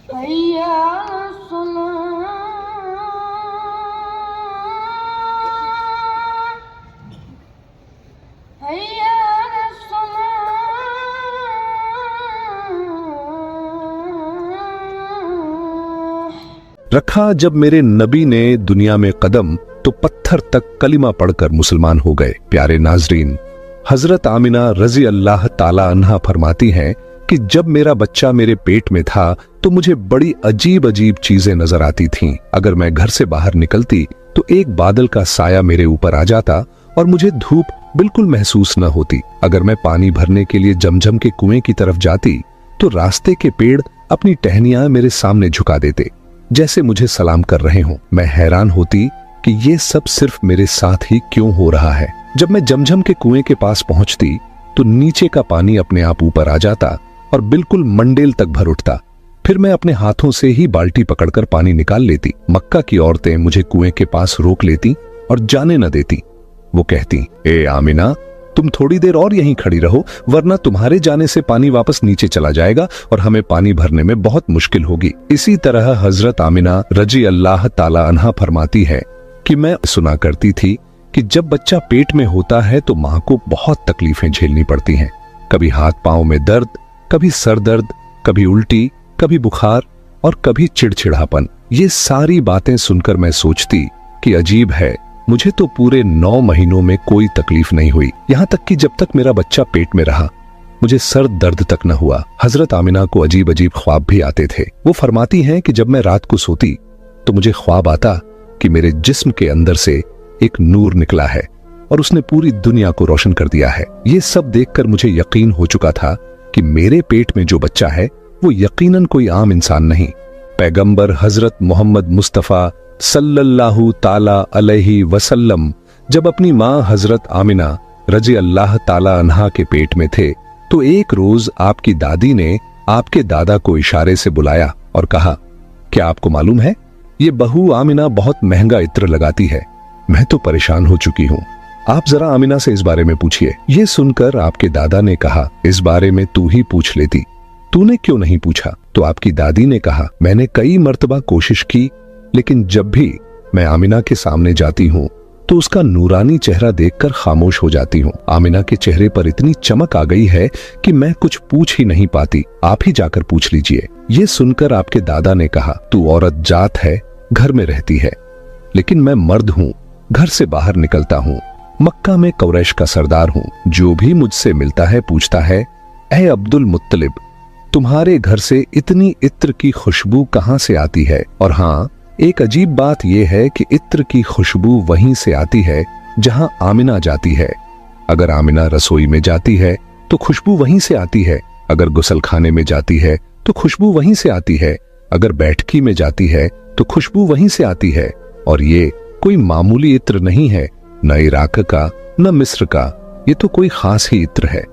हैया सुना हैया सुना। रखा जब मेरे नबी ने दुनिया में कदम तो पत्थर तक कलिमा पढ़कर मुसलमान हो गए। प्यारे नाजरीन, हजरत आमिना रजी अल्लाह ताला अन्हा फरमाती हैं कि जब मेरा बच्चा मेरे पेट में था तो मुझे बड़ी अजीब अजीब चीजें नजर आती थीं। अगर मैं घर से बाहर निकलती तो एक बादल का साया मेरे ऊपर आ जाता और मुझे धूप बिल्कुल महसूस न होती। अगर मैं पानी भरने के लिए जमजम के कुएं की तरफ जाती तो रास्ते के पेड़ अपनी टहनियां मेरे सामने झुका देते, जैसे मुझे सलाम कर रहे हों। मैं हैरान होती कि ये सब सिर्फ मेरे साथ ही क्यों हो रहा है। जब मैं जमजम के कुएं के पास पहुंचती तो नीचे का पानी अपने आप ऊपर आ जाता और बिल्कुल मंडेल तक भर उठता। फिर मैं अपने हाथों से ही बाल्टी पकड़कर पानी निकाल लेती। मक्का की औरतें मुझे कुएं के पास रोक लेती और जाने न देती। वो कहती, ए आमिना, तुम थोड़ी देर और यहीं खड़ी रहो, वरना तुम्हारे जाने से पानी वापस नीचे चला जाएगा और हमें पानी भरने में बहुत मुश्किल होगी। इसी तरह हजरत आमिना रजी अल्लाह ताला अन्हा फरमाती है कि मैं सुना करती थी कि जब बच्चा पेट में होता है तो मां को बहुत तकलीफें झेलनी पड़ती हैं। कभी हाथ पांव में दर्द, कभी सर दर्द, कभी उल्टी, कभी बुखार और कभी चिड़चिड़ापन। ये सारी बातें सुनकर मैं सोचती कि अजीब है, मुझे तो पूरे 9 महीनों में कोई तकलीफ नहीं हुई। यहां तक कि जब तक मेरा बच्चा पेट में रहा मुझे सर दर्द तक न हुआ। हजरत आमिना को अजीब अजीब ख्वाब भी आते थे। वो फरमाती हैं कि जब मैं रात को सोती तो मुझे ख्वाब आता कि मेरे जिस्म के अंदर से एक नूर निकला है और उसने पूरी दुनिया को रोशन कर दिया है। ये सब देखकर मुझे यकीन हो चुका था कि मेरे पेट में जो बच्चा है वो यकीनन कोई आम इंसान नहीं, पैगंबर हजरत मोहम्मद मुस्तफा सल्लल्लाहु ताला अलैहि वसल्लम जब अपनी मां हजरत आमिना रजी अल्लाह ताला अन्हा के पेट में थे तो एक रोज आपकी दादी ने आपके दादा को इशारे से बुलाया और कहा, क्या आपको मालूम है ये बहू आमिना बहुत महंगा इत्र लगाती है। मैं तो परेशान हो चुकी हूँ, आप जरा आमिना से इस बारे में पूछिए। ये सुनकर आपके दादा ने कहा, इस बारे में तू ही पूछ लेती, तूने क्यों नहीं पूछा? तो आपकी दादी ने कहा, मैंने कई मर्तबा कोशिश की, लेकिन जब भी मैं आमिना के सामने जाती हूँ तो उसका नूरानी चेहरा देखकर खामोश हो जाती हूँ। आमिना के चेहरे पर इतनी चमक आ गई है कि मैं कुछ पूछ ही नहीं पाती, आप ही जाकर पूछ लीजिए। ये सुनकर आपके दादा ने कहा, तू औरत जात है, घर में रहती है, लेकिन मैं मर्द हूँ, घर से बाहर निकलता हूँ, मक्का में कुरैश का सरदार हूँ। जो भी मुझसे मिलता है पूछता है, ऐ अब्दुल मुत्तलिब, तुम्हारे घर से इतनी इत्र की खुशबू कहाँ से आती है? और हाँ, एक अजीब बात यह है कि इत्र की खुशबू वहीं से आती है जहां आमिना जाती है। अगर आमिना रसोई में जाती है तो खुशबू वहीं से आती है, अगर गुसलखाने में जाती है तो खुशबू वहीं से आती है, अगर बैठकी में जाती है तो खुशबू वहीं से आती है। और ये कोई मामूली इत्र नहीं है, न इराक का न मिस्र का, ये तो कोई खास ही इत्र है।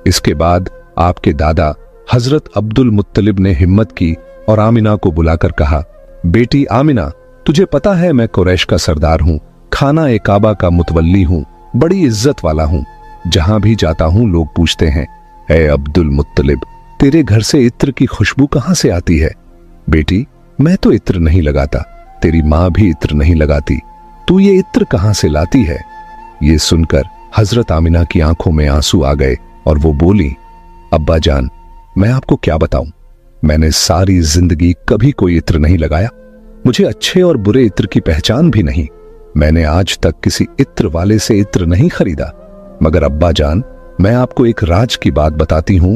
इसके बाद आपके दादा हजरत अब्दुल मुत्तलिब ने हिम्मत की और आमिना को बुलाकर कहा, बेटी आमिना, तुझे पता है मैं कुरैश का सरदार हूँ, खाना ए काबा का मुतवल्ली हूँ, बड़ी इज्जत वाला हूँ। जहां भी जाता हूँ लोग पूछते हैं, ए अब्दुल मुत्तलिब, तेरे घर से इत्र की खुशबू कहाँ से आती है? बेटी, मैं तो इत्र नहीं लगाता, तेरी माँ भी इत्र नहीं लगाती, तू ये इत्र कहाँ से लाती है? ये सुनकर हजरत आमिना की आंखों में आंसू आ गए और वो बोली, अब्बा जान, मैं आपको क्या बताऊं, मैंने सारी जिंदगी कभी कोई इत्र नहीं लगाया, मुझे अच्छे और बुरे इत्र की पहचान भी नहीं, मैंने आज तक किसी इत्र वाले से इत्र नहीं खरीदा। मगर अब्बा जान, मैं आपको एक राज की बात बताती हूं।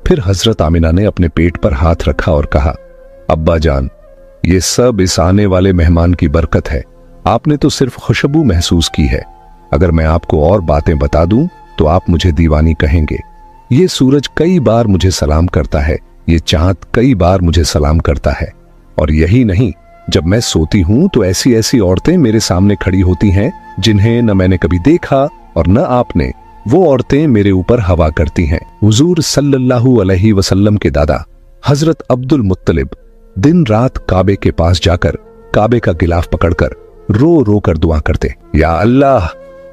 फिर हजरत आमिना ने अपने पेट पर हाथ रखा और कहा, अब्बा जान, ये सब इस आने वाले मेहमान की बरकत है, आपने तो सिर्फ खुशबू महसूस की है, अगर मैं आपको और बातें बता दूं तो आप मुझे दीवानी कहेंगे। ये सूरज कई बार मुझे सलाम करता है, ये चांद कई बार मुझे सलाम करता है, और यही नहीं, जब मैं सोती हूं तो ऐसी ऐसी औरतें मेरे सामने खड़ी होती हैं जिन्हें न मैंने कभी देखा और न आपने। वो औरतें मेरे ऊपर हवा करती हैं। हुजूर सल्लल्लाहु अलैहि वसल्लम के दादा हजरत अब्दुल मुत्तलिब दिन रात काबे के पास जाकर काबे का गिलाफ पकड़कर रो रो कर दुआ करते, या अल्लाह,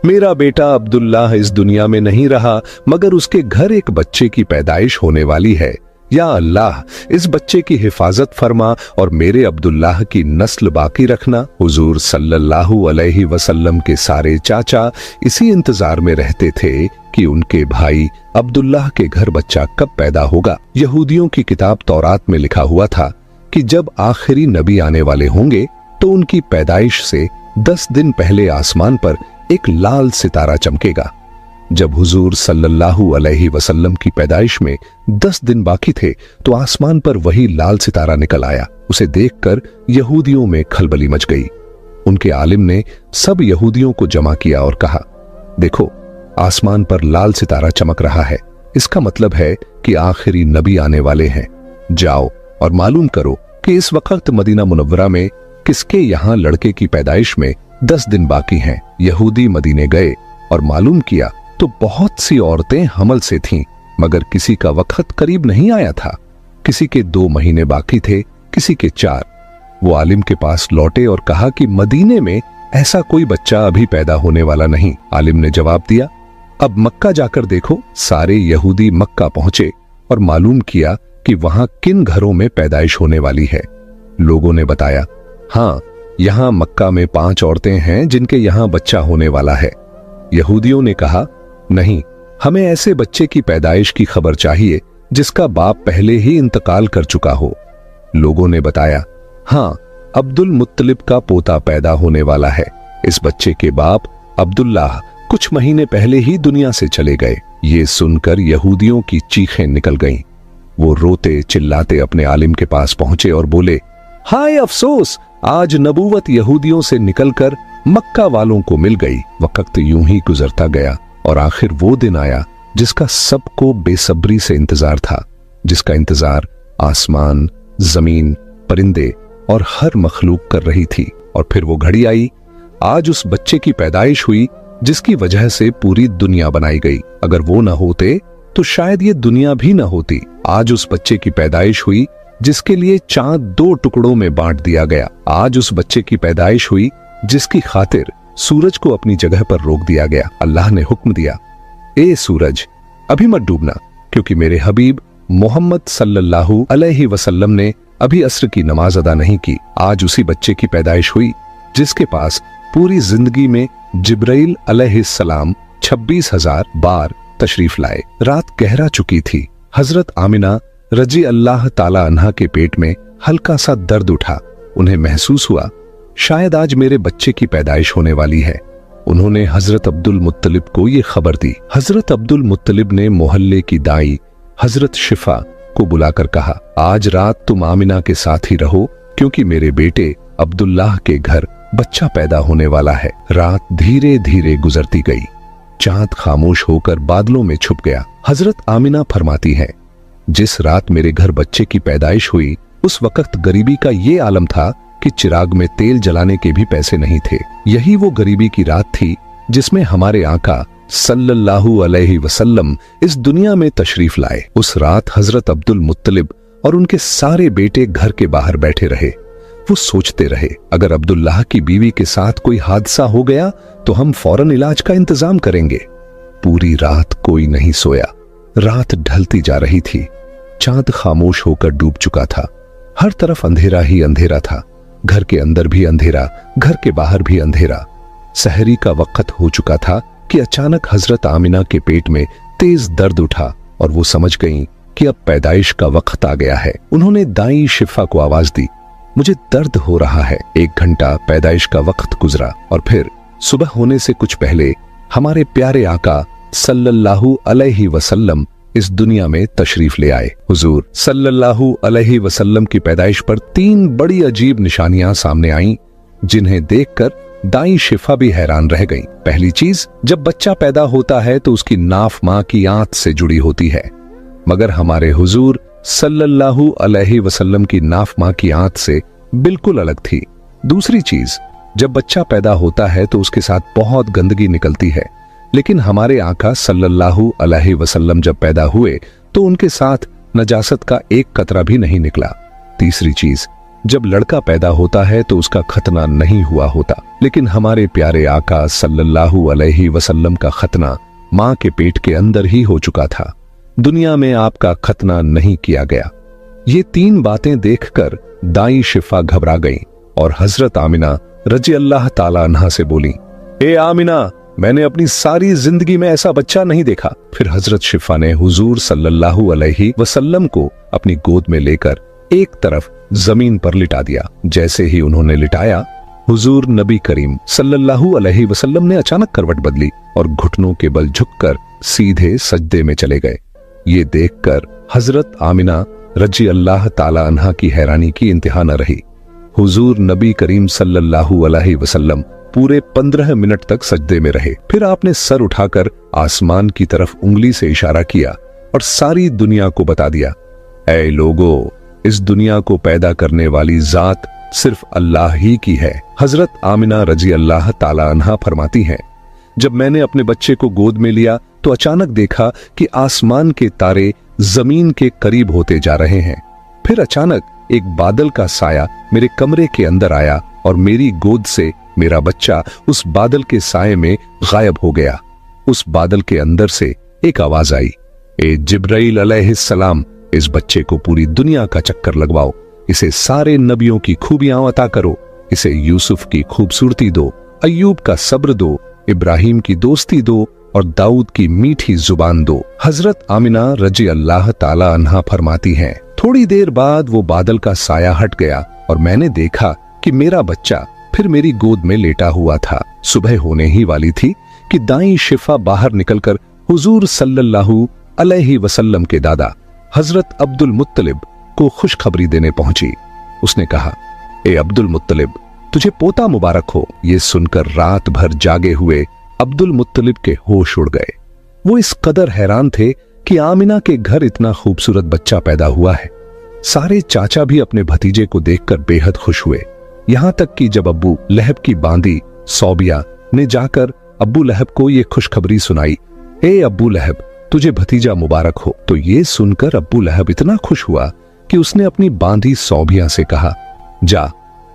मेरा बेटा अब्दुल्लाह इस दुनिया में नहीं रहा, मगर उसके घर एक बच्चे की पैदाइश होने वाली है, या अल्लाह, इस बच्चे की हिफाजत फरमा और मेरे अब्दुल्लाह की नस्ल बाकी रखना। हुजूर सल्लल्लाहु अलैहि वसल्लम के सारे चाचा इसी इंतजार में रहते थे कि उनके भाई अब्दुल्लाह के घर बच्चा कब पैदा होगा। यहूदियों की किताब तौरात में लिखा हुआ था कि जब आखिरी नबी आने वाले होंगे तो उनकी पैदाइश से 10 दिन पहले आसमान पर एक लाल सितारा चमकेगा। जब हुजूर सल्लल्लाहु अलैहि वसल्लम की पैदाइश में 10 दिन बाकी थे तो आसमान पर वही लाल सितारा निकल आया। उसे देखकर यहूदियों में खलबली मच गई। उनके आलिम ने सब यहूदियों को जमा किया और कहा, देखो, आसमान पर लाल सितारा चमक रहा है, इसका मतलब है कि आखिरी नबी आने वाले हैं। जाओ और मालूम करो कि इस वक्त मदीना मुनव्वरा में किसके यहां लड़के की पैदाइश में 10 दिन बाकी हैं। यहूदी मदीने गए और मालूम किया तो बहुत सी औरतें हमल से थीं, मगर किसी का वक्त करीब नहीं आया था। किसी के 2 महीने बाकी थे, किसी के 4। वो आलिम के पास लौटे और कहा कि मदीने में ऐसा कोई बच्चा अभी पैदा होने वाला नहीं। आलिम ने जवाब दिया, अब मक्का जाकर देखो। सारे यहूदी मक्का पहुंचे और मालूम किया कि वहां किन घरों में पैदाइश होने वाली है। लोगों ने बताया, हाँ, यहां मक्का में 5 औरतें हैं जिनके यहां बच्चा होने वाला है। यहूदियों ने कहा, नहीं, हमें ऐसे बच्चे की पैदाइश की खबर चाहिए जिसका बाप पहले ही इंतकाल कर चुका हो। लोगों ने बताया, हाँ, अब्दुल मुत्तलिब का पोता पैदा होने वाला है। इस बच्चे के बाप अब्दुल्लाह कुछ महीने पहले ही दुनिया से चले गए। ये सुनकर यहूदियों की चीखें निकल गईं। वो रोते चिल्लाते अपने आलिम के पास पहुंचे और बोले, हाय अफसोस, आज नबूवत यहूदियों से निकलकर मक्का वालों को मिल गई। वक्त यूं ही गुजरता गया और आखिर वो दिन आया जिसका सबको बेसब्री से इंतजार था, जिसका इंतजार आसमान, जमीन, परिंदे और हर मखलूक कर रही थी। और फिर वो घड़ी आई। आज उस बच्चे की पैदाइश हुई जिसकी वजह से पूरी दुनिया बनाई गई। अगर वो न होते तो शायद ये दुनिया भी न होती। आज उस बच्चे की पैदाइश हुई जिसके लिए चांद 2 टुकड़ों में बांट दिया गया। आज उस बच्चे की पैदाइश हुई जिसकी खातिर सूरज को अपनी जगह पर रोक दिया गया। अल्लाह ने हुक्म दिया, ए सूरज, अभी मत डूबना, क्योंकि मेरे हबीब मोहम्मद सल्लल्लाहु अलैहि वसल्लम ने अभी असर की नमाज अदा नहीं की। आज उसी बच्चे की पैदाइश हुई जिसके पास पूरी जिंदगी में जिब्राइल अलैहिस्सलाम 26,000 बार तशरीफ लाए। रात गहरा चुकी थी। हजरत आमिना रजी अल्लाह ताला अन्हा के पेट में हल्का सा दर्द उठा। उन्हें महसूस हुआ शायद आज मेरे बच्चे की पैदाइश होने वाली है। उन्होंने हजरत अब्दुल मुत्तलिब को ये खबर दी। हजरत अब्दुल मुत्तलिब ने मोहल्ले की दाई हजरत शिफा को बुलाकर कहा, आज रात तुम आमिना के साथ ही रहो, क्योंकि मेरे बेटे अब्दुल्लाह के घर बच्चा पैदा होने वाला है। रात धीरे धीरे गुजरती गई। चांद खामोश होकर बादलों में छुप गया। हजरत आमिना फरमाती है, जिस रात मेरे घर बच्चे की पैदाइश हुई उस वक्त गरीबी का ये आलम था कि चिराग में तेल जलाने के भी पैसे नहीं थे। यही वो गरीबी की रात थी जिसमें हमारे आका सल्लल्लाहु अलैहि वसल्लम इस दुनिया में तशरीफ लाए। उस रात हजरत अब्दुल मुत्तलिब और उनके सारे बेटे घर के बाहर बैठे रहे। वो सोचते रहे, अगर अब्दुल्लाह की बीवी के साथ कोई हादसा हो गया तो हम फौरन इलाज का इंतजाम करेंगे। पूरी रात कोई नहीं सोया। रात ढलती जा रही थी। चांद खामोश होकर डूब चुका था। हर तरफ अंधेरा ही अंधेरा था। घर के अंदर भी अंधेरा, घर के बाहर भी अंधेरा। सहरी का वक्त हो चुका था कि अचानक हजरत आमिना के पेट में तेज दर्द उठा और वो समझ गईं कि अब पैदाइश का वक्त आ गया है। उन्होंने दाई शिफा को आवाज दी, मुझे दर्द हो रहा है। 1 घंटा पैदाइश का वक्त गुजरा और फिर सुबह होने से कुछ पहले हमारे प्यारे आका सल्लल्लाहु अलैहि वसल्लम इस दुनिया में तशरीफ ले आए। हुजूर सल्लल्लाहु अलैहि वसल्लम की पैदाइश पर 3 बड़ी अजीब निशानियां सामने आईं, जिन्हें देखकर दाई शिफा भी हैरान रह गईं। पहली चीज, जब बच्चा पैदा होता है तो उसकी नाफ मां की आंत से जुड़ी होती है, मगर हमारे हुजूर सल्लल्लाहु अलैहि वसल्लम की नाफ मां की आंत से बिल्कुल अलग थी। दूसरी चीज, जब बच्चा पैदा होता है तो उसके साथ बहुत गंदगी निकलती है, लेकिन हमारे आका सल्लल्लाहु अलैहि वसल्लम जब पैदा हुए तो उनके साथ नजासत का एक कतरा भी नहीं निकला। तीसरी चीज, जब लड़का पैदा होता है तो उसका खतना नहीं हुआ होता, लेकिन हमारे प्यारे आका सल्लल्लाहु अलैहि वसल्लम का खतना मां के पेट के अंदर ही हो चुका था। दुनिया में आपका खतना नहीं किया गया। ये 3 बातें देखकर दाई शिफा घबरा गईं और हजरत आमिना रजी अल्लाह ताला अन्हा से बोली, ए आमिना, मैंने अपनी सारी जिंदगी में ऐसा बच्चा नहीं देखा। फिर हजरत शिफा ने हुजूर सल्लल्लाहु अलैहि वसल्लम को अपनी गोद में लेकर एक तरफ जमीन पर लिटा दिया। जैसे ही उन्होंने लिटाया, हुजूर नबी करीम सल्लल्लाहु अलैहि वसल्लम ने अचानक करवट बदली और घुटनों के बल झुककर सीधे सजदे में चले गए। ये देखकर हजरत आमिना रजी अल्लाह ताला अन्हा की हैरानी की इंतहा न रही। हुजूर नबी करीम सल्लल्लाहु अलैहि वसल्लम पूरे 15 मिनट तक सजदे में रहे। फिर आपने सर उठाकर आसमान की तरफ उंगली से इशारा किया और सारी दुनिया को बता दिया, ऐ लोगो, इस दुनिया को पैदा करने वाली जात सिर्फ अल्लाह ही की है। हजरत आमिना रजी अल्लाह ताला अन्हा फरमाती हैं, जब मैंने अपने बच्चे को गोद में लिया तो अचानक देखा कि आसमान के तारे जमीन के करीब होते जा रहे हैं। फिर अचानक एक बादल का साया मेरे कमरे के अंदर आया और मेरी गोद से मेरा बच्चा उस बादल के साये में गायब हो गया। उस बादल के अंदर से एक आवाज आई, ए जिब्राइल अलैहिस्सलाम, इस बच्चे को पूरी दुनिया का चक्कर लगवाओ, इसे सारे नबियों की खूबियां अता करो, इसे यूसुफ की खूबसूरती दो, अय्यूब का सब्र दो, इब्राहिम की दोस्ती दो और दाऊद की मीठी जुबान दो। हजरत आमिना रजी अल्लाह ताला अन्हा फरमाती हैं, थोड़ी देर बाद वो बादल का साया हट गया और मैंने देखा कि मेरा बच्चा फिर मेरी गोद में लेटा हुआ था। सुबह होने ही वाली थी कि दाई शिफा बाहर निकलकर हुजूर सल्लल्लाहु अलैहि वसल्लम के दादा हजरत अब्दुल मुत्तलिब को खुशखबरी देने पहुंची। उसने कहा, ए अब्दुल मुत्तलिब, तुझे पोता मुबारक हो। ये सुनकर रात भर जागे हुए अब्दुल मुत्तलिब के होश उड़ गए। वो इस कदर हैरान थे कि आमिना के घर इतना खूबसूरत बच्चा पैदा हुआ है। सारे चाचा भी अपने भतीजे को देखकर बेहद खुश हुए। यहां तक कि जब अब्बू लहब की बांदी सौबिया ने जाकर अब्बू लहब को यह खुशखबरी सुनाई, ए अब्बू लहब, तुझे भतीजा मुबारक हो, तो ये सुनकर अब्बू लहब इतना खुश हुआ कि उसने अपनी बांदी सौबिया से कहा, जा,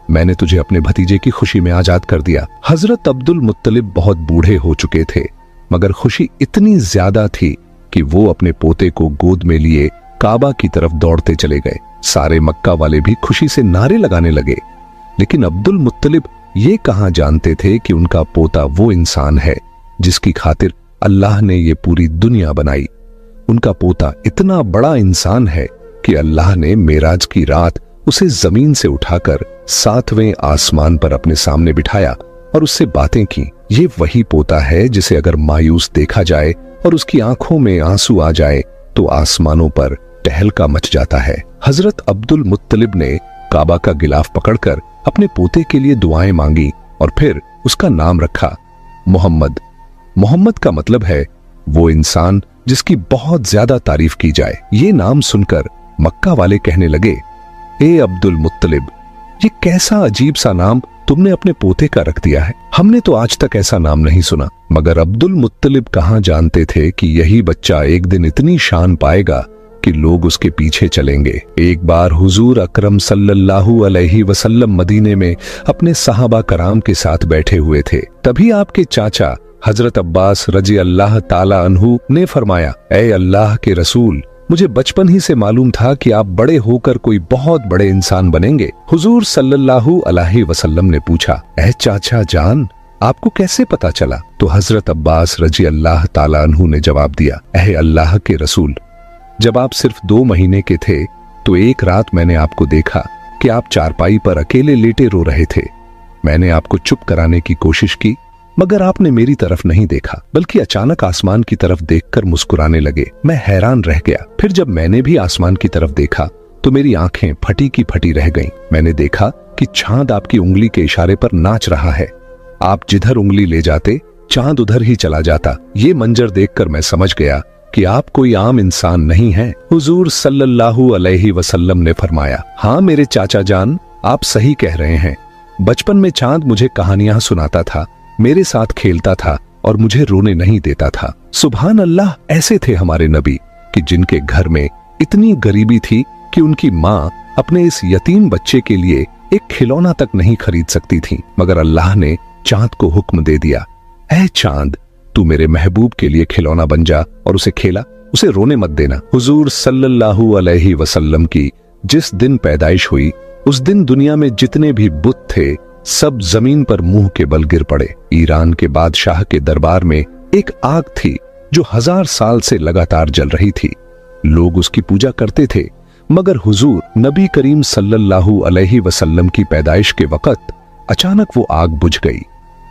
मैंने तुझे अपने भतीजे की खुशी में आजाद कर दिया। हजरत अब्दुल मुत्तलिब बहुत बूढ़े हो चुके थे, मगर खुशी इतनी ज्यादा थी कि वो अपने पोते को गोद में लिए काबा की तरफ दौड़ते चले गए। सारे मक्का वाले भी खुशी से नारे लगाने लगे। लेकिन अब्दुल मुत्तलिब ये कहां जानते थे कि उनका पोता वो इंसान है जिसकी खातिर अल्लाह ने ये पूरी दुनिया बनाई। उनका पोता इतना बड़ा इंसान है कि अल्लाह ने मेराज की रात उसे जमीन से उठाकर 7वें आसमान पर अपने सामने बिठाया और उससे बातें की। ये वही पोता है जिसे अगर मायूस देखा जाए और उसकी आंखों में आंसू आ जाए तो आसमानों पर टहलका मच जाता है। हजरत अब्दुल मुत्तलिब ने काबा का गिलाफ पकड़कर अपने पोते के लिए दुआएं मांगी और फिर उसका नाम रखा मोहम्मद। मोहम्मद का मतलब है वो इंसान जिसकी बहुत ज्यादा तारीफ की जाए। ये नाम सुनकर मक्का वाले कहने लगे, ए अब्दुल मुत्तलिब, ये कैसा अजीब सा नाम तुमने अपने पोते का रख दिया है। हमने तो आज तक ऐसा नाम नहीं सुना। मगर अब्दुल मुत्तलिब कहां जानते थे कि यही बच्चा एक दिन इतनी शान पाएगा कि लोग उसके पीछे चलेंगे। एक बार हुजूर अकरम सल्लल्लाहु अलैहि वसल्लम मदीने में अपने सहाबा कराम के साथ बैठे हुए थे। तभी आपके चाचा हजरत अब्बास रजी अल्लाह ताला अन्हु ने फरमाया, ऐ अल्लाह के रसूल, मुझे बचपन ही से मालूम था कि आप बड़े होकर कोई बहुत बड़े इंसान बनेंगे। हुजूर सल्लल्लाहु अलैहि वसल्लम ने पूछा, ऐ चाचा जान, आपको कैसे पता चला? तो हजरत अब्बास रजी अल्लाह ताला अन्हु ने जवाब दिया, ऐ अल्लाह के रसूल, जब आप सिर्फ 2 महीने के थे तो एक रात मैंने आपको देखा कि आप चारपाई पर अकेले लेटे रो रहे थे। मैंने आपको चुप कराने की कोशिश की, मगर आपने मेरी तरफ नहीं देखा, बल्कि अचानक आसमान की तरफ देखकर मुस्कुराने लगे। मैं हैरान रह गया। फिर जब मैंने भी आसमान की तरफ देखा तो मेरी आंखें फटी की फटी रह गईं। मैंने देखा कि चांद आपकी उंगली के इशारे पर नाच रहा है। आप जिधर उंगली ले जाते चांद उधर ही चला जाता। ये मंजर देखकर मैं समझ गया कि आप कोई आम इंसान नहीं हैं। हुजूर सल्लल्लाहु अलैहि वसल्लम ने फरमाया, हाँ मेरे चाचा जान, आप सही कह रहे हैं। बचपन में चांद मुझे कहानियां सुनाता था, मेरे साथ खेलता था और मुझे रोने नहीं देता था। सुभान अल्लाह, ऐसे थे हमारे नबी कि जिनके घर में इतनी गरीबी थी कि उनकी माँ अपने इस यतीम बच्चे के लिए एक खिलौना तक नहीं खरीद सकती थी, मगर अल्लाह ने चांद को हुक्म दे दिया, ऐ चांद, तू मेरे महबूब के लिए खिलौना बन जा और उसे खेला। उसे रोने मत देना। हुजूर सल्लल्लाहु अलैहि वसल्लम की जिस दिन पैदाइश हुई उस दिन दुनिया में जितने भी बुत थे सब जमीन पर मुंह के बल गिर पड़े। ईरान के बादशाह के दरबार में एक आग थी जो 1000 साल से लगातार जल रही थी। लोग उसकी पूजा करते थे, मगर हुजूर नबी करीम सल्लल्लाहु अलैहि वसल्लम की पैदाइश के वक्त अचानक वो आग बुझ गई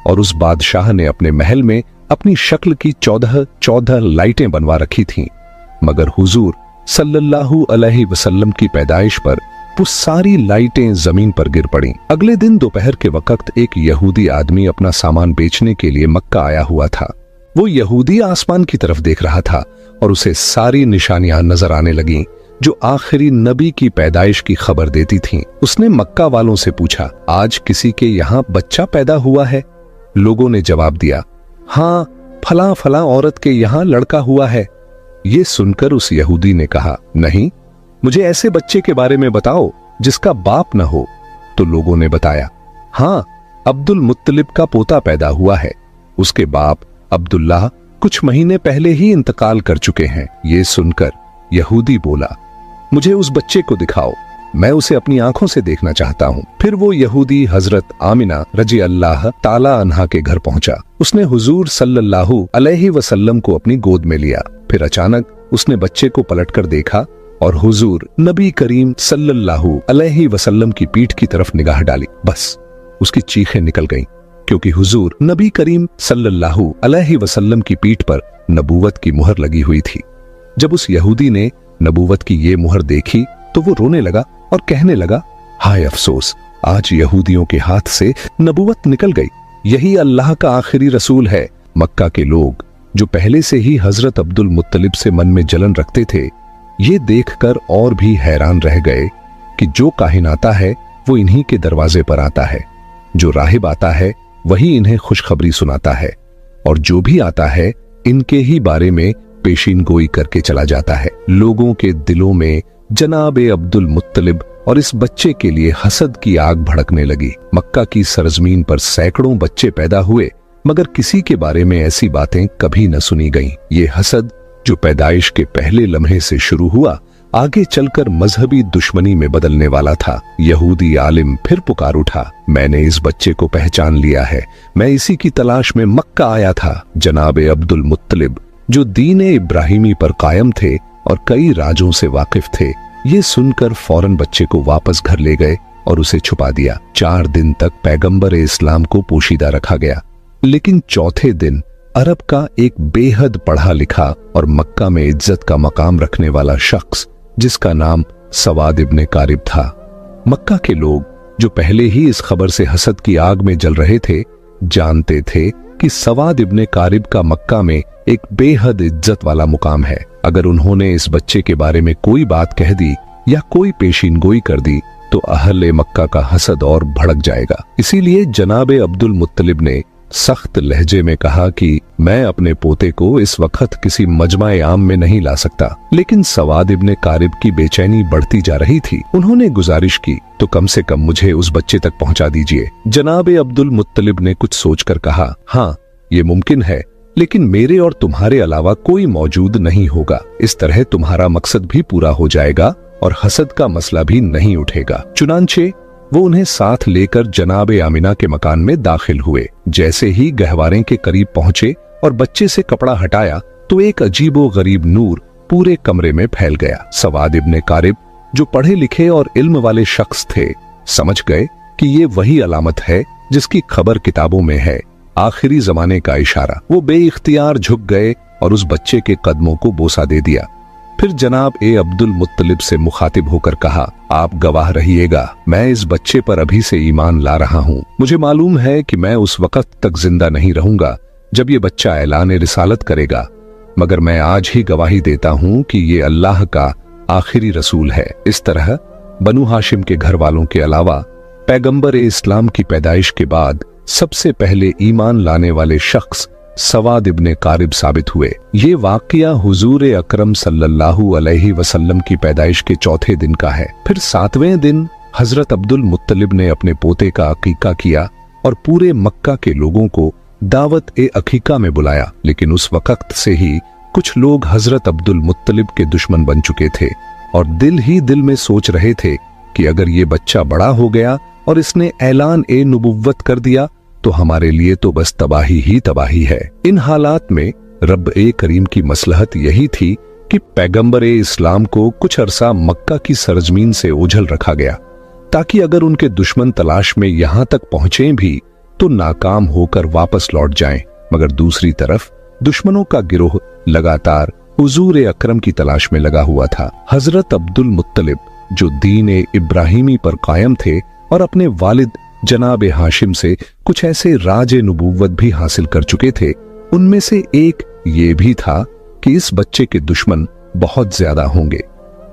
और उस बादशाह ने अपने महल में अपनी शक्ल की 14 लाइटें बनवा रखी थीं, मगर हुजूर सल्लल्लाहु अलैहि वसल्लम की पैदाइश पर वो सारी लाइटें जमीन पर गिर पड़ीं। अगले दिन दोपहर के वक्त एक यहूदी आदमी अपना सामान बेचने के लिए मक्का आया हुआ था। वो यहूदी आसमान की तरफ देख रहा था और उसे सारी निशानियां नजर आने लगीं जो आखिरी नबी की पैदाइश की खबर देती थीं। उसने मक्का वालों से पूछा, आज किसी के यहाँ बच्चा पैदा हुआ है? लोगों ने जवाब दिया, हाँ, फला फला औरत के यहाँ लड़का हुआ है। ये सुनकर उस यहूदी ने कहा, नहीं, मुझे ऐसे बच्चे के बारे में बताओ जिसका बाप न हो। तो लोगों ने बताया, हाँ, अब्दुल मुत्तलिब का पोता पैदा हुआ है। उसके बाप अब्दुल्लाह कुछ महीने पहले ही इंतकाल कर चुके हैं। ये सुनकर यहूदी बोला, मुझे उस बच्चे को दिखाओ, मैं उसे अपनी आंखों से देखना चाहता हूँ। फिर वो यहूदी हजरत आमिना रजी अल्लाह ताला अन्हा के घर पहुंचा। उसने हुजूर सल्लल्लाहु अलैहि वसल्लम को अपनी गोद में लिया। फिर अचानक उसने बच्चे को पलटकर देखा और हुजूर नबी करीम सल्लल्लाहु अलैहि वसल्लम की पीठ की तरफ निगाह डाली। बस उसकी चीखें निकल गईं, क्योंकि हुजूर नबी करीम सल्लल्लाहु अलैहि वसल्लम की पीठ पर नबूवत की मुहर लगी हुई थी। जब उस यहूदी ने नबूवत की ये मुहर देखी तो वो रोने लगा और कहने लगा, हाय अफसोस, आज यहूदियों के हाथ से नबूवत निकल गई। यही अल्लाह का आखिरी रसूल है। मक्का के लोग जो पहले से ही हजरत अब्दुल मुत्तलिब से मन में जलन रखते थे, ये देखकर और भी हैरान रह गए कि जो काहिन आता है वो इन्हीं के दरवाजे पर आता है, जो राहिब आता है वही इन्हें खुशखबरी सुनाता है, और जो भी आता है इनके ही बारे में पेशीन गोई करके चला जाता है। लोगों के दिलों में जनाबे अब्दुल मुत्तलिब और इस बच्चे के लिए हसद की आग भड़कने लगी। मक्का की सरजमीन पर सैकड़ों बच्चे पैदा हुए, मगर किसी के बारे में ऐसी बातें कभी न सुनी गईं। ये हसद जो पैदाइश के पहले लम्हे से शुरू हुआ, आगे चलकर मजहबी दुश्मनी में बदलने वाला था। यहूदी आलिम फिर पुकार उठा, मैंने इस बच्चे को पहचान लिया है, मैं इसी की तलाश में मक्का आया था। जनाबे अब्दुल मुत्तलिब जो दीन इब्राहिमी पर कायम थे और कई राजों से वाकिफ थे, ये सुनकर फौरन बच्चे को वापस घर ले गए और उसे छुपा दिया। 4 दिन तक पैगंबर इस्लाम को पोशीदा रखा गया, लेकिन चौथे दिन अरब का एक बेहद पढ़ा लिखा और मक्का में इज्जत का मकाम रखने वाला शख्स जिसका नाम सवाद इब्ने कारिब था। मक्का के लोग जो पहले ही इस खबर से हसद की आग में जल रहे थे, जानते थे कि सवाद इब्ने कारिब का मक्का में एक बेहद इज्जत वाला मुकाम है। अगर उन्होंने इस बच्चे के बारे में कोई बात कह दी या कोई पेशीन गोई कर दी तो अहले मक्का का हसद और भड़क जाएगा। इसीलिए जनाबे अब्दुल मुत्तलिब ने सख्त लहजे में कहा कि मैं अपने पोते को इस वक्त किसी मजमा-ए आम में नहीं ला सकता। लेकिन सवाद इब्ने कारिब की बेचैनी बढ़ती जा रही थी। उन्होंने गुजारिश की, तो कम से कम मुझे उस बच्चे तक पहुंचा दीजिए। जनाबे अब्दुल मुत्तलिब ने कुछ सोचकर कहा, हाँ, ये मुमकिन है, लेकिन मेरे और तुम्हारे अलावा कोई मौजूद नहीं होगा। इस तरह तुम्हारा मकसद भी पूरा हो जाएगा और हसद का मसला भी नहीं उठेगा। चुनांचे वो उन्हें साथ लेकर जनाबे आमिना के मकान में दाखिल हुए। जैसे ही गहवारे के करीब पहुंचे और बच्चे से कपड़ा हटाया तो एक अजीबो गरीब नूर पूरे कमरे में फैल गया। सवाद इब्ने कारिब जो पढ़े लिखे और इल्म वाले शख्स थे, समझ गए कि ये वही अलामत है जिसकी खबर किताबों में है, आखिरी जमाने का इशारा। वो बेइख्तियार झुक गए और उस बच्चे के कदमों को बोसा दे दिया। फिर जनाब अब्दुल मुत्तलिब से मुखातिब होकर कहा, आप गवाह रहिएगा, मैं इस बच्चे पर अभी से ईमान ला रहा हूँ। मुझे मालूम है कि मैं उस वक्त तक जिंदा नहीं रहूंगा जब ये बच्चा ऐलान रिसालत करेगा, मगर मैं आज ही गवाही देता हूँ कि ये अल्लाह का आखिरी रसूल है। इस तरह बनु हाशिम के घर वालों के अलावा पैगंबर इस्लाम की पैदाइश के बाद सबसे पहले ईमान लाने वाले शख्स सवाद इब्ने कारिब साबित हुए। ये वाकया हुजूर अकरम सल्लल्लाहु अलैहि वसल्लम की पैदाइश के चौथे दिन का है। फिर 7वें दिन हजरत अब्दुल मुत्तलिब ने अपने पोते का अकीका किया और पूरे मक्का के लोगों को दावत ए अकीका में बुलाया। लेकिन उस वक्त से ही कुछ लोग हजरत अब्दुल मुत्तलिब के दुश्मन बन चुके थे और दिल ही दिल में सोच रहे थे कि अगर ये बच्चा बड़ा हो गया और इसने ऐलान ए नबुव्वत कर दिया तो हमारे लिए तो बस तबाही ही तबाही है। इन हालात में रब ए करीम की मसलहत यही थी कि पैगंबर ए इस्लाम को कुछ अरसा मक्का की सरजमीन से ओझल रखा गया, ताकि अगर उनके दुश्मन तलाश में यहां तक पहुंचे भी तो नाकाम होकर वापस लौट जाएं। मगर दूसरी तरफ दुश्मनों का गिरोह लगातार हुजूर अकरम की तलाश में लगा हुआ था। हजरत अब्दुल मुत्तलिब जो दीन इब्राहिमी पर कायम थे और अपने वालिद जनाब हाशिम से कुछ ऐसे राज नबूवत भी हासिल कर चुके थे, उनमें से एक ये भी था कि इस बच्चे के दुश्मन बहुत ज्यादा होंगे,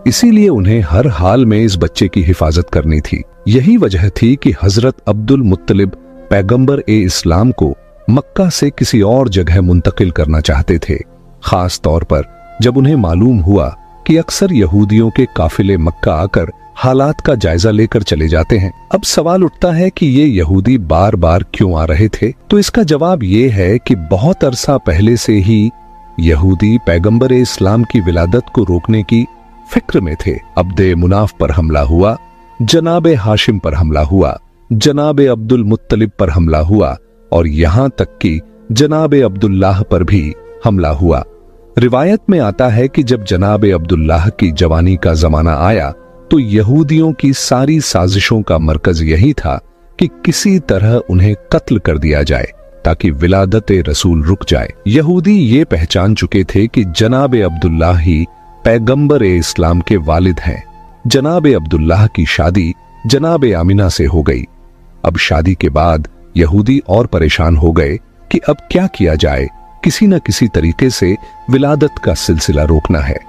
इसीलिए उन्हें हर हाल में इस बच्चे की हिफाजत करनी थी। यही वजह थी कि हजरत अब्दुल मुत्तलिब पैगंबर ए इस्लाम को मक्का से किसी और जगह मुंतकिल करना चाहते थे, खास तौर पर जब उन्हें मालूम हुआ कि अक्सर यहूदियों के काफिले मक्का आकर हालात का जायजा लेकर चले जाते हैं। अब सवाल उठता है कि ये यहूदी बार बार क्यों आ रहे थे? तो इसका जवाब ये है कि बहुत अरसा पहले से ही यहूदी पैगंबर इस्लाम की विलादत को रोकने की फिक्र में थे। अब्दे मुनाफ पर हमला हुआ, जनाब हाशिम पर हमला हुआ, जनाब अब्दुल मुत्तलिब पर हमला हुआ और यहां तक कि जनाब अब्दुल्लाह पर भी हमला हुआ। रिवायत में आता है कि जब जनाब अब्दुल्लाह की जवानी का जमाना आया तो यहूदियों की सारी साजिशों का मरकज यही था कि किसी तरह उन्हें कत्ल कर दिया जाए ताकि विलादत रसूल रुक जाए। यहूदी ये पहचान चुके थे कि जनाब अब्दुल्लाह ही पैगंबर इस्लाम के वालिद हैं। जनाब अब्दुल्लाह की शादी जनाब आमिना से हो गई। अब शादी के बाद यहूदी और परेशान हो गए कि अब क्या किया जाए, किसी न किसी तरीके से विलादत का सिलसिला रोकना है।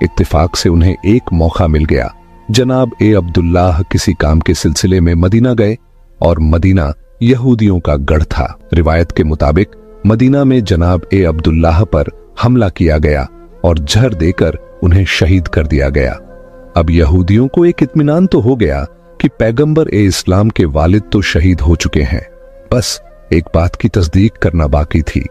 इत्तेफाक से उन्हें एक मौका मिल गया। जनाब ए अब्दुल्लाह किसी काम के सिलसिले में मदीना गए और मदीना यहूदियों का गढ़ था। रिवायत के मुताबिक मदीना में जनाब ए अब्दुल्लाह पर हमला किया गया और जहर देकर उन्हें शहीद कर दिया गया। अब यहूदियों को एक इत्मीनान तो हो गया कि पैगंबर ए इस्लाम के वालिद तो शहीद हो चुके हैं, बस एक बात की तस्दीक करना बाकी थी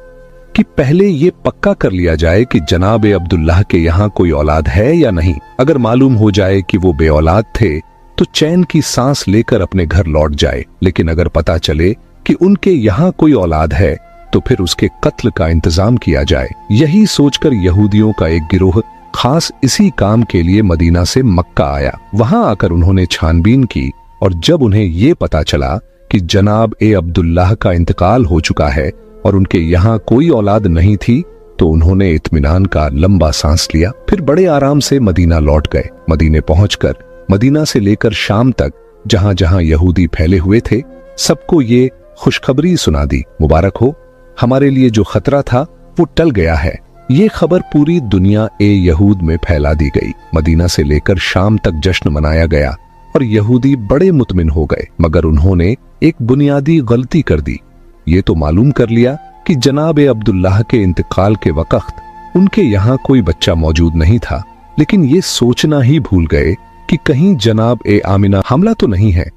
कि पहले ये पक्का कर लिया जाए कि जनाब अब्दुल्लाह के यहां कोई औलाद है या नहीं। अगर मालूम हो जाए कि वो बे औलाद थे तो चैन की सांस लेकर अपने घर लौट जाए, लेकिन अगर पता चले कि उनके यहां कोई औलाद है तो फिर उसके कत्ल का इंतजाम किया जाए। यही सोचकर यहूदियों का एक गिरोह खास इसी काम के लिए मदीना से मक्का आया। वहां आकर उन्होंने छानबीन की और जब उन्हें ये पता चला कि जनाब ए अब्दुल्लाह का इंतकाल हो चुका है और उनके यहाँ कोई औलाद नहीं थी तो उन्होंने इत्मीनान का लंबा सांस लिया। फिर बड़े आराम से मदीना लौट गए। मदीने पहुंचकर मदीना से लेकर शाम तक जहां जहां यहूदी फैले हुए थे सबको ये खुशखबरी सुना दी, मुबारक हो, हमारे लिए जो खतरा था वो टल गया है। ये खबर पूरी दुनिया ए यहूद में फैला दी गई। मदीना से लेकर शाम तक जश्न मनाया गया और यहूदी बड़े मुतमिन हो गए, मगर उन्होंने एक बुनियादी गलती कर दी। ये तो मालूम कर लिया कि जनाब अब्दुल्लाह के इंतकाल के वक्त उनके यहाँ कोई बच्चा मौजूद नहीं था, लेकिन ये सोचना ही भूल गए कि कहीं जनाब ए आमिना हमला तो नहीं है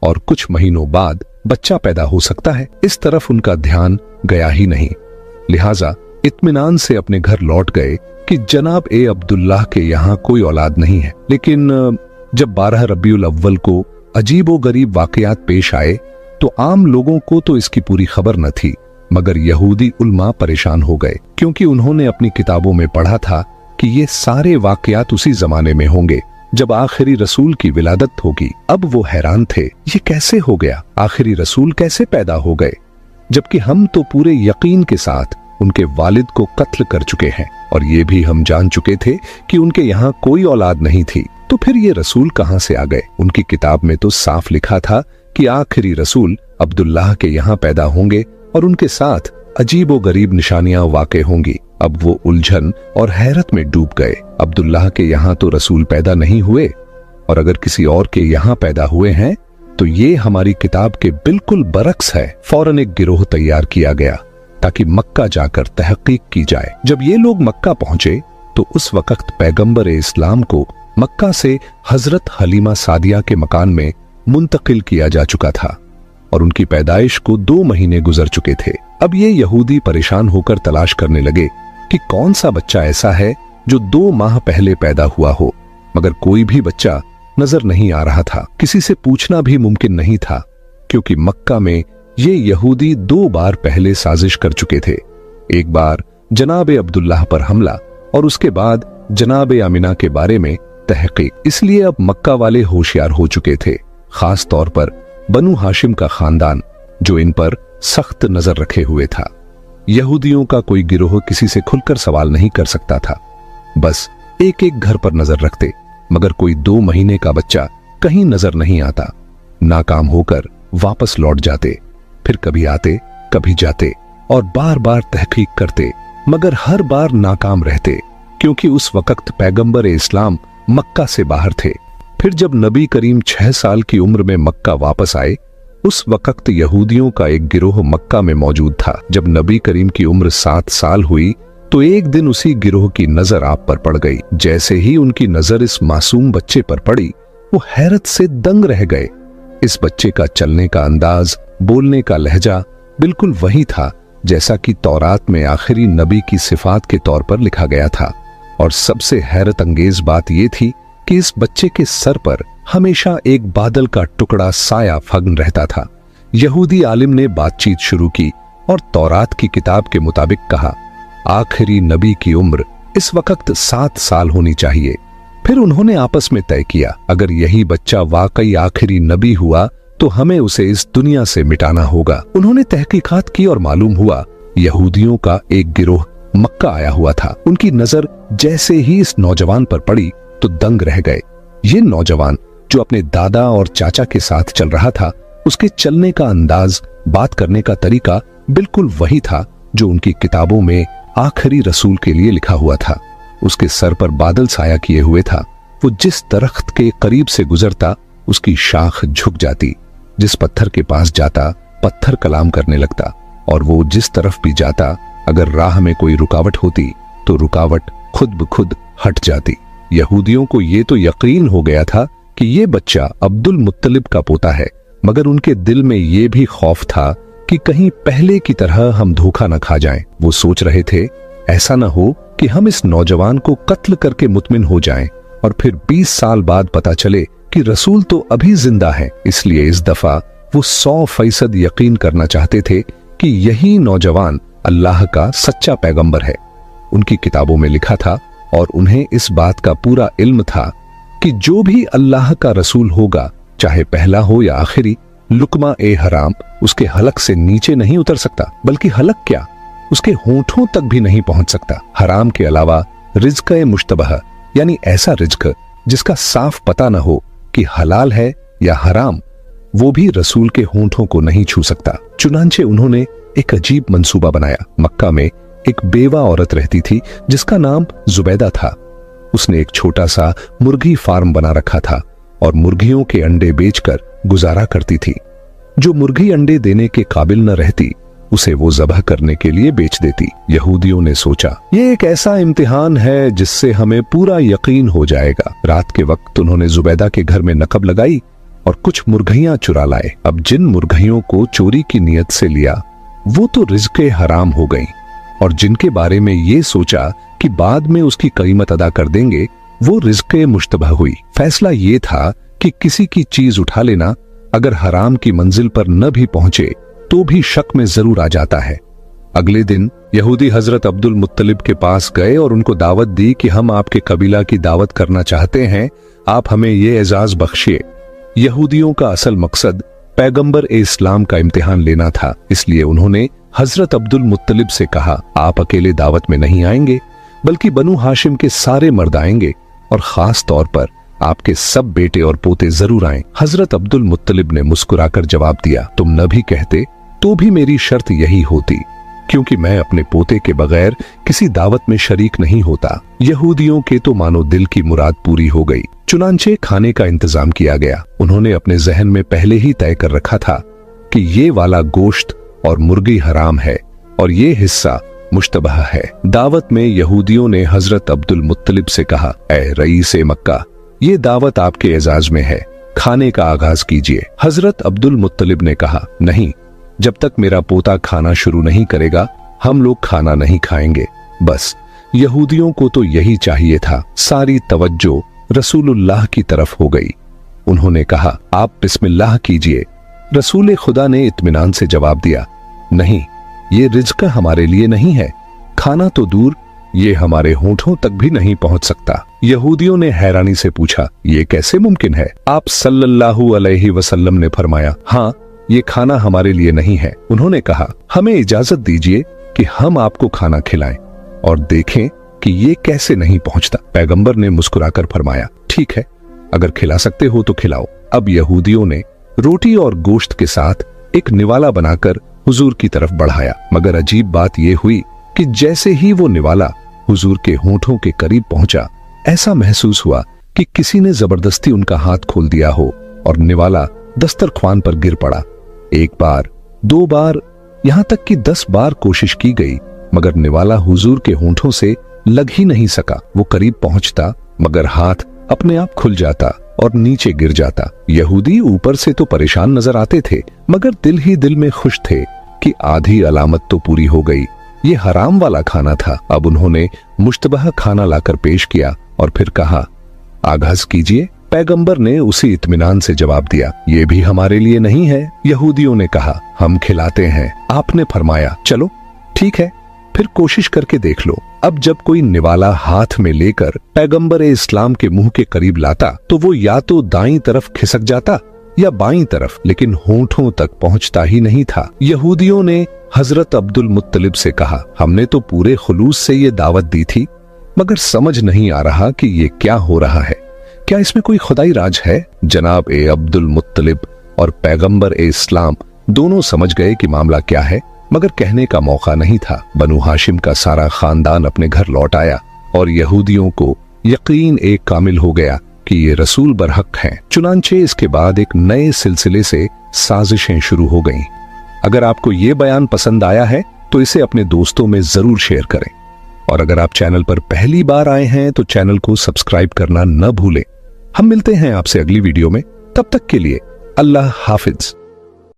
और कुछ महीनों बाद बच्चा पैदा हो सकता है। इस तरफ उनका ध्यान गया ही नहीं। लिहाजा इत्मीनान से अपने घर लौट गए कि जनाब ए अब्दुल्लाह के यहाँ कोई औलाद नहीं है। लेकिन जब 12 रबीउल अव्वल को अजीबो गरीब वाकयात पेश आए तो आम लोगों को तो इसकी पूरी खबर न थी, मगर यहूदी उल्मा परेशान हो गए क्योंकि उन्होंने अपनी किताबों में पढ़ा था कि ये सारे वाकयात उसी जमाने में होंगे जब आखिरी रसूल की विलादत होगी। अब वो हैरान थे, ये कैसे हो गया, आखिरी रसूल कैसे पैदा हो गए, जबकि हम तो पूरे यकीन के साथ उनके वालिद को कत्ल कर चुके हैं और ये भी हम जान चुके थे कि उनके यहाँ कोई औलाद नहीं थी, तो फिर ये रसूल कहां से आ गए? उनकी किताब में तो साफ लिखा था कि आखिरी रसूल अब्दुल्लाह के यहाँ पैदा होंगे और उनके साथ अजीबो गरीब निशानियां वाक़े होंगी। अब वो उलझन और हैरत में डूब गए। अब्दुल्लाह के यहाँ तो रसूल पैदा नहीं हुए और अगर किसी और के यहाँ पैदा हुए हैं तो ये हमारी किताब के बिल्कुल बरक्स है। फौरन एक गिरोह तैयार किया गया ताकि मक्का जाकर तहकीक की जाए। जब ये लोग मक्का पहुंचे तो उस वक्त पैगंबर इस्लाम को मक्का से हजरत हलीमा सादिया के मकान में मुंतकिल किया जा चुका था और उनकी पैदाइश को 2 महीने गुजर चुके थे। अब ये यहूदी परेशान होकर तलाश करने लगे कि कौन सा बच्चा ऐसा है जो 2 माह पहले पैदा हुआ हो, मगर कोई भी बच्चा नजर नहीं आ रहा था। किसी से पूछना भी मुमकिन नहीं था, क्योंकि मक्का में ये यहूदी 2 बार पहले साजिश कर चुके थे। एक बार जनाब अब्दुल्लाह पर हमला और उसके बाद जनाब आमिना के बारे में तहकीक। इसलिए अब मक्का वाले होशियार हो चुके थे, खास तौर पर बनु हाशिम का खानदान, जो इन पर सख्त नजर रखे हुए था। यहूदियों का कोई गिरोह किसी से खुलकर सवाल नहीं कर सकता था, बस एक एक घर पर नजर रखते, मगर कोई 2 महीने का बच्चा कहीं नजर नहीं आता। नाकाम होकर वापस लौट जाते, फिर कभी आते कभी जाते और बार बार तहकीक करते, मगर हर बार नाकाम रहते, क्योंकि उस वक्त पैगंबर इस्लाम मक्का से बाहर थे। फिर जब नबी करीम 6 साल की उम्र में मक्का वापस आए, उस वक्त यहूदियों का एक गिरोह मक्का में मौजूद था। जब नबी करीम की उम्र 7 साल हुई तो एक दिन उसी गिरोह की नजर आप पर पड़ गई। जैसे ही उनकी नजर इस मासूम बच्चे पर पड़ी, वो हैरत से दंग रह गए। इस बच्चे का चलने का अंदाज, बोलने का लहजा बिल्कुल वही था जैसा कि तौरात में आखिरी नबी की सिफात के तौर पर लिखा गया था। और सबसे हैरत अंगेज बात यह थी कि इस बच्चे के सर पर हमेशा एक बादल का टुकड़ा साया फग्न रहता था। यहूदी आलिम ने बातचीत शुरू की और तौरात की किताब के मुताबिक कहा, आखिरी नबी की उम्र इस वक्त 7 साल होनी चाहिए। फिर उन्होंने आपस में तय किया, अगर यही बच्चा वाकई आखिरी नबी हुआ तो हमें उसे इस दुनिया से मिटाना होगा। उन्होंने तहकीकात की और मालूम हुआ यहूदियों का एक गिरोह मक्का आया हुआ था। उनकी नजर जैसे ही इस नौजवान पर पड़ी तो दंग रह गए। ये नौजवान जो अपने दादा और चाचा के साथ चल रहा था, उसके चलने का अंदाज, बात करने का तरीका बिल्कुल वही था जो उनकी किताबों में आखिरी रसूल के लिए लिखा हुआ था। उसके सर पर बादल साया किए हुए था। वो जिस दरख्त के करीब से गुजरता, उसकी शाख झुक जाती। जिस पत्थर के पास जाता, पत्थर कलाम करने लगता, और वो जिस तरफ भी जाता, अगर राह में कोई रुकावट होती तो रुकावट खुद ब खुद हट जाती। यहूदियों को ये तो यकीन हो गया था कि ये बच्चा अब्दुल मुत्तलिब का पोता है, मगर उनके दिल में ये भी खौफ था कि कहीं पहले की तरह हम धोखा न खा जाएं। वो सोच रहे थे, ऐसा न हो कि हम इस नौजवान को कत्ल करके मुतमिन हो जाएं और फिर 20 साल बाद पता चले कि रसूल तो अभी जिंदा है। इसलिए इस दफा वो 100% यकीन करना चाहते थे कि यही नौजवान अल्लाह का सच्चा पैगंबर है। उनकी किताबों में लिखा था और उन्हें इस बात का पूरा इल्म था कि जो भी अल्लाह का रसूल होगा, चाहे पहला हो या आखिरी, लुकमा ए हराम उसके हलक से नीचे नहीं उतर सकता, बल्कि हलक क्या, उसके होंठों तक भी नहीं पहुंच सकता। हराम के अलावा रिज्क ए मुश्तबह, यानी ऐसा रिज्क जिसका साफ पता न हो कि हलाल है या हराम, वो भी रसूल के होंठों को नहीं छू सकता। चुनांचे उन्होंने एक अजीब मंसूबा बनाया। मक्का में एक बेवा औरत रहती थी जिसका नाम जुबैदा था। उसने एक छोटा सा मुर्गी फार्म बना रखा था और मुर्गियों के अंडे बेचकर गुजारा करती थी। जो मुर्गी अंडे देने के काबिल न रहती, उसे वो ज़बह करने के लिए बेच देती। यहूदियों ने सोचा, ये एक ऐसा इम्तिहान है जिससे हमें पूरा यकीन हो जाएगा। रात के वक्त उन्होंने जुबैदा के घर में नकब लगाई और कुछ मुर्गियां चुरा लाए। अब जिन मुर्गियों को चोरी की नीयत से लिया, वो तो रिज़्क़े हराम हो गई, और जिनके बारे में ये सोचा कि बाद में उसकी कीमत अदा कर देंगे, वो रिज़्क़े मुश्तबह हुई। फैसला ये था कि किसी की चीज उठा लेना अगर हराम की मंजिल पर न भी पहुंचे तो भी शक में जरूर आ जाता है। अगले दिन यहूदी हजरत अब्दुल मुत्तलिब के पास गए और उनको दावत दी कि हम आपके कबीला की दावत करना चाहते हैं, आप हमें ये एजाज बख्शिए। यहूदियों का असल मकसद पैगंबर इस्लाम का इम्तिहान लेना था, इसलिए उन्होंने हजरत अब्दुल मुत्तलिब से कहा, आप अकेले दावत में नहीं आएंगे, बल्कि बनु हाशिम के सारे मर्द आएंगे और खास तौर पर आपके सब बेटे और पोते जरूर आएं। हजरत अब्दुल मुत्तलिब ने मुस्कुराकर जवाब दिया, तुम न भी कहते तो भी मेरी शर्त यही होती, क्योंकि मैं अपने पोते के बगैर किसी दावत में शरीक नहीं होता। यहूदियों के तो मानो दिल की मुराद पूरी हो गई। चुनांचे खाने का इंतजाम किया गया। उन्होंने अपने जहन में पहले ही तय कर रखा था कि ये वाला गोश्त और मुर्गी हराम है और ये हिस्सा मुश्तबह है। दावत में यहूदियों ने हजरत अब्दुल मुत्तलिब से कहा, ऐ रईस मक्का, ये दावत आपके एजाज में है, खाने का आगाज कीजिए। हजरत अब्दुल मुत्तलिब ने कहा, नहीं, जब तक मेरा पोता खाना शुरू नहीं करेगा हम लोग खाना नहीं खाएंगे। बस यहूदियों को तो यही चाहिए था। सारी तवज्जो रसूलुल्लाह की तरफ हो गई। उन्होंने कहा, आप बिस्मिल्लाह कीजिए। रसूल खुदा ने इत्मीनान से जवाब दिया, नहीं, ये रिज़्क हमारे लिए नहीं है। खाना तो दूर, ये हमारे होठों तक भी नहीं पहुंच सकता। यहूदियों ने हैरानी से पूछा, ये कैसे मुमकिन है? आप सल्लल्लाहु अलैहि वसल्लम ने फरमाया, हाँ, ये खाना हमारे लिए नहीं है। उन्होंने कहा, हमें इजाजत दीजिए कि हम आपको खाना खिलाएं और देखें कि ये कैसे नहीं पहुंचता। पैगंबर ने मुस्कुराकर फरमाया, ठीक है, अगर खिला सकते हो तो खिलाओ। अब यहूदियों ने रोटी और गोश्त के साथ एक निवाला बनाकर हुजूर की तरफ बढ़ाया, मगर अजीब बात यह हुई कि जैसे ही वो निवाला हुजूर के होठों के करीब पहुंचा, ऐसा महसूस हुआ कि किसी ने जबरदस्ती उनका हाथ खोल दिया हो और निवाला दस्तरख्वान पर गिर पड़ा। एक बार, 2 बार, यहां तक कि 10 बार कोशिश की गई, मगर निवाला हुजूर के होठों से लग ही नहीं सका। वो करीब पहुंचता, मगर हाथ अपने आप खुल जाता और नीचे गिर जाता। यहूदी ऊपर से तो परेशान नजर आते थे, मगर दिल ही दिल में खुश थे कि आधी अलामत तो पूरी हो गई। ये हराम वाला खाना था। अब उन्होंने मुश्तबह खाना लाकर पेश किया और फिर कहा, आगाज कीजिए। पैगंबर ने उसी इत्मीनान से जवाब दिया, ये भी हमारे लिए नहीं है। यहूदियों ने कहा, हम खिलाते हैं। आपने फरमाया, चलो ठीक है, फिर कोशिश करके देख लो। अब जब कोई निवाला हाथ में लेकर पैगंबर इस्लाम के मुंह के करीब लाता तो वो या तो दाईं तरफ खिसक जाता या बाईं तरफ, लेकिन होठों तक पहुंचता ही नहीं था। यहूदियों ने हजरत अब्दुल मुत्तलिब से कहा, हमने तो पूरे खुलूस से ये दावत दी थी, मगर समझ नहीं आ रहा कि ये क्या हो रहा है। क्या इसमें कोई खुदाई राज है? जनाब ए अब्दुल मुत्तलिब और पैगंबर ए इस्लाम दोनों समझ गए कि मामला क्या है, मगर कहने का मौका नहीं था। बनु हाशिम का सारा खानदान अपने घर लौट आया और यहूदियों को यकीन एक कामिल हो गया कि ये रसूल बरहक हैं। चुनांचे इसके बाद एक नए सिलसिले से साजिशें शुरू हो गईं। अगर आपको ये बयान पसंद आया है तो इसे अपने दोस्तों में जरूर शेयर करें, और अगर आप चैनल पर पहली बार आए हैं तो चैनल को सब्सक्राइब करना न भूलें। हम मिलते हैं आपसे अगली वीडियो में, तब तक के लिए अल्लाह हाफिज।